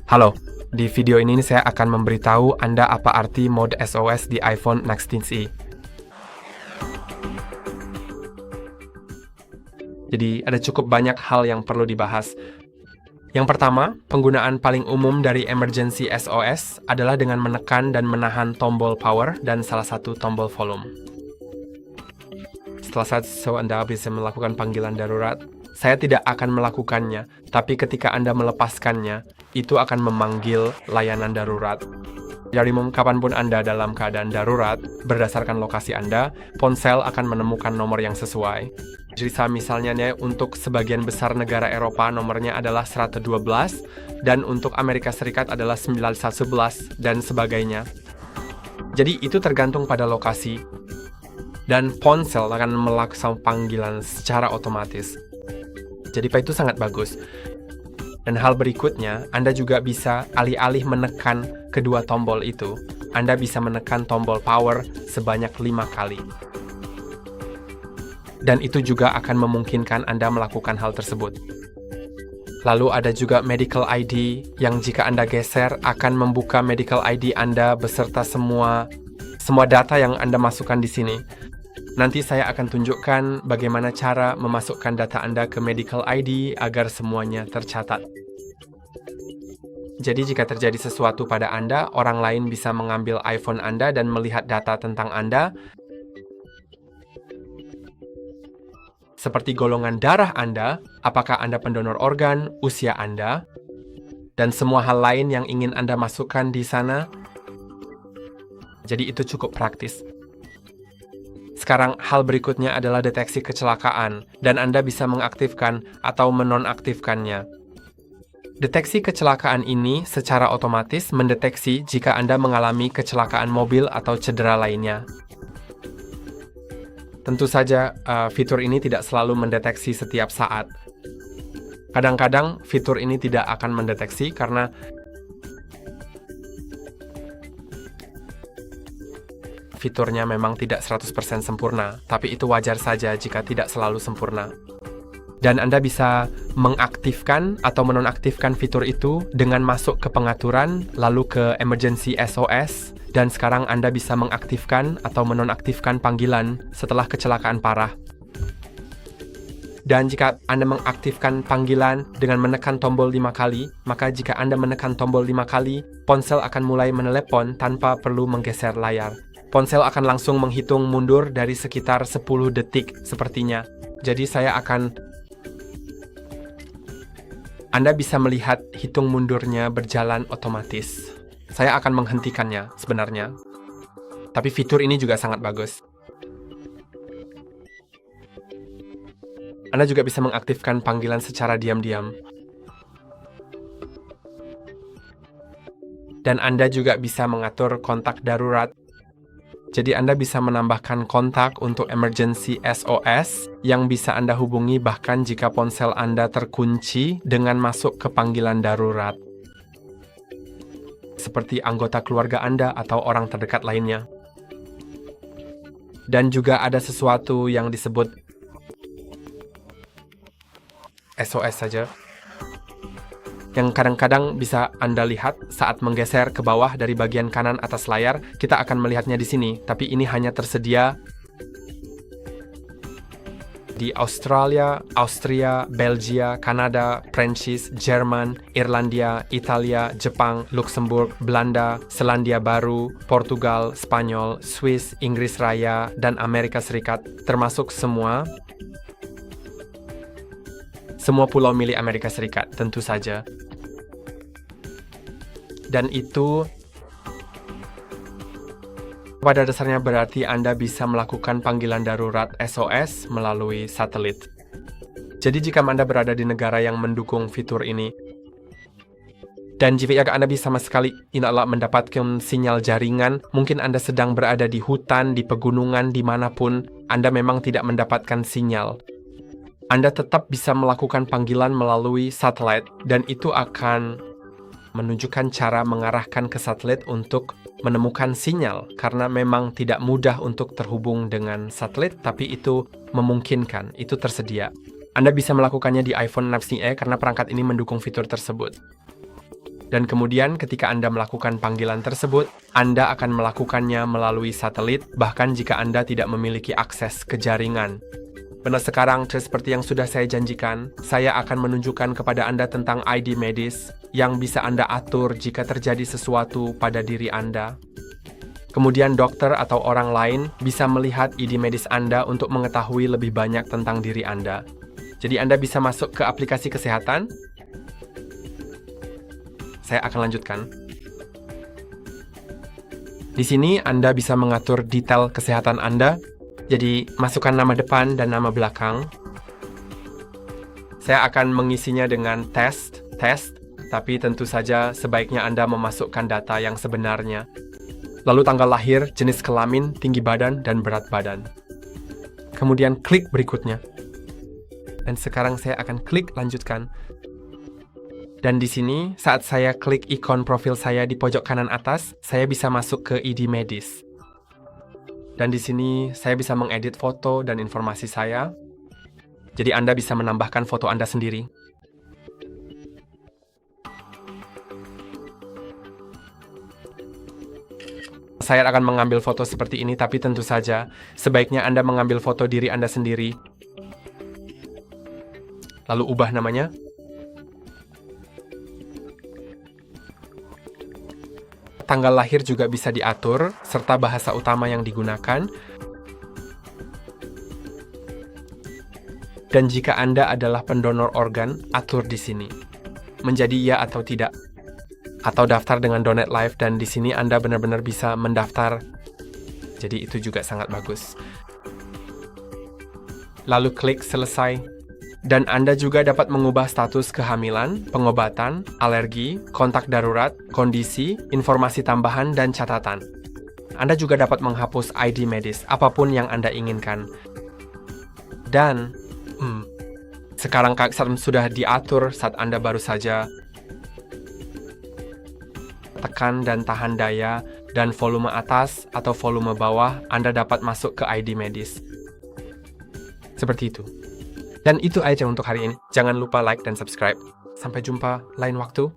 Halo, di video ini saya akan memberitahu Anda apa arti mode SOS di iPhone XIII. Jadi, ada cukup banyak hal yang perlu dibahas. Yang pertama, penggunaan paling umum dari emergency SOS adalah dengan menekan dan menahan tombol power dan salah satu tombol volume. Setelah Anda bisa melakukan panggilan darurat, saya tidak akan melakukannya, tapi ketika Anda melepaskannya, itu akan memanggil layanan darurat. Dari kapanpun Anda dalam keadaan darurat, berdasarkan lokasi Anda, ponsel akan menemukan nomor yang sesuai. Jadi misalnya untuk sebagian besar negara Eropa nomornya adalah 112, dan untuk Amerika Serikat adalah 911, dan sebagainya. Jadi itu tergantung pada lokasi, dan ponsel akan melakukan panggilan secara otomatis. Jadi itu sangat bagus. Dan hal berikutnya, Anda juga bisa alih-alih menekan kedua tombol itu, Anda bisa menekan tombol power sebanyak 5 kali. Dan itu juga akan memungkinkan Anda melakukan hal tersebut. Lalu ada juga Medical ID, yang jika Anda geser akan membuka Medical ID Anda beserta semua data yang Anda masukkan di sini. Nanti saya akan tunjukkan bagaimana cara memasukkan data Anda ke Medical ID agar semuanya tercatat. Jadi jika terjadi sesuatu pada Anda, orang lain bisa mengambil iPhone Anda dan melihat data tentang Anda, seperti golongan darah Anda, apakah Anda pendonor organ, usia Anda, dan semua hal lain yang ingin Anda masukkan di sana. Jadi itu cukup praktis. Sekarang hal berikutnya adalah deteksi kecelakaan, dan Anda bisa mengaktifkan atau menonaktifkannya. Deteksi kecelakaan ini secara otomatis mendeteksi jika Anda mengalami kecelakaan mobil atau cedera lainnya. Tentu saja, fitur ini tidak selalu mendeteksi setiap saat. Kadang-kadang fitur ini tidak akan mendeteksi karena fiturnya memang tidak 100% sempurna, tapi itu wajar saja jika tidak selalu sempurna. Dan Anda bisa mengaktifkan atau menonaktifkan fitur itu dengan masuk ke pengaturan, lalu ke emergency SOS, dan sekarang Anda bisa mengaktifkan atau menonaktifkan panggilan setelah kecelakaan parah. Dan jika Anda mengaktifkan panggilan dengan menekan tombol 5 kali, maka jika Anda menekan tombol 5 kali, ponsel akan mulai menelepon tanpa perlu menggeser layar. Ponsel akan langsung menghitung mundur dari sekitar 10 detik sepertinya. Jadi Anda bisa melihat hitung mundurnya berjalan otomatis. Saya akan menghentikannya sebenarnya. Tapi fitur ini juga sangat bagus. Anda juga bisa mengaktifkan panggilan secara diam-diam. Dan Anda juga bisa mengatur kontak darurat. Jadi Anda bisa menambahkan kontak untuk emergency SOS yang bisa Anda hubungi bahkan jika ponsel Anda terkunci dengan masuk ke panggilan darurat. Seperti anggota keluarga Anda atau orang terdekat lainnya. Dan juga ada sesuatu yang disebut SOS saja, yang kadang-kadang bisa Anda lihat saat menggeser ke bawah dari bagian kanan atas layar, kita akan melihatnya di sini, tapi ini hanya tersedia di Australia, Austria, Belgia, Kanada, Prancis, Jerman, Irlandia, Italia, Jepang, Luxembourg, Belanda, Selandia Baru, Portugal, Spanyol, Swiss, Inggris Raya, dan Amerika Serikat, termasuk semua pulau milik Amerika Serikat, tentu saja. Dan itu pada dasarnya berarti Anda bisa melakukan panggilan darurat SOS melalui satelit. Jadi jika Anda berada di negara yang mendukung fitur ini, dan jika Anda sama sekali tidak mendapatkan sinyal jaringan, mungkin Anda sedang berada di hutan, di pegunungan, dimanapun, Anda memang tidak mendapatkan sinyal. Anda tetap bisa melakukan panggilan melalui satelit, dan itu akan menunjukkan cara mengarahkan ke satelit untuk menemukan sinyal, karena memang tidak mudah untuk terhubung dengan satelit, tapi itu memungkinkan, itu tersedia. Anda bisa melakukannya di iPhone XIII karena perangkat ini mendukung fitur tersebut. Dan kemudian ketika Anda melakukan panggilan tersebut, Anda akan melakukannya melalui satelit, bahkan jika Anda tidak memiliki akses ke jaringan. Benar, sekarang seperti yang sudah saya janjikan, saya akan menunjukkan kepada Anda tentang ID medis yang bisa Anda atur jika terjadi sesuatu pada diri Anda. Kemudian dokter atau orang lain bisa melihat ID medis Anda untuk mengetahui lebih banyak tentang diri Anda. Jadi Anda bisa masuk ke aplikasi kesehatan. Saya akan lanjutkan. Di sini Anda bisa mengatur detail kesehatan Anda. Jadi masukkan nama depan dan nama belakang. Saya akan mengisinya dengan tes, tapi tentu saja sebaiknya Anda memasukkan data yang sebenarnya. Lalu tanggal lahir, jenis kelamin, tinggi badan, dan berat badan. Kemudian klik berikutnya. Dan sekarang saya akan klik lanjutkan. Dan di sini, saat saya klik ikon profil saya di pojok kanan atas, saya bisa masuk ke ID medis. Dan di sini, saya bisa mengedit foto dan informasi saya. Jadi Anda bisa menambahkan foto Anda sendiri. Saya akan mengambil foto seperti ini, tapi tentu saja, sebaiknya Anda mengambil foto diri Anda sendiri. Lalu ubah namanya. Tanggal lahir juga bisa diatur, serta bahasa utama yang digunakan. Dan jika Anda adalah pendonor organ, atur di sini. Menjadi ya atau tidak. Atau daftar dengan Donate Life, dan di sini Anda benar-benar bisa mendaftar. Jadi itu juga sangat bagus. Lalu klik selesai. Dan Anda juga dapat mengubah status kehamilan, pengobatan, alergi, kontak darurat, kondisi, informasi tambahan, dan catatan. Anda juga dapat menghapus ID medis, apapun yang Anda inginkan. Dan, sekarang sudah diatur saat Anda baru saja tekan dan tahan daya, dan volume atas atau volume bawah, Anda dapat masuk ke ID medis. Seperti itu. Dan itu aja untuk hari ini. Jangan lupa like dan subscribe. Sampai jumpa lain waktu.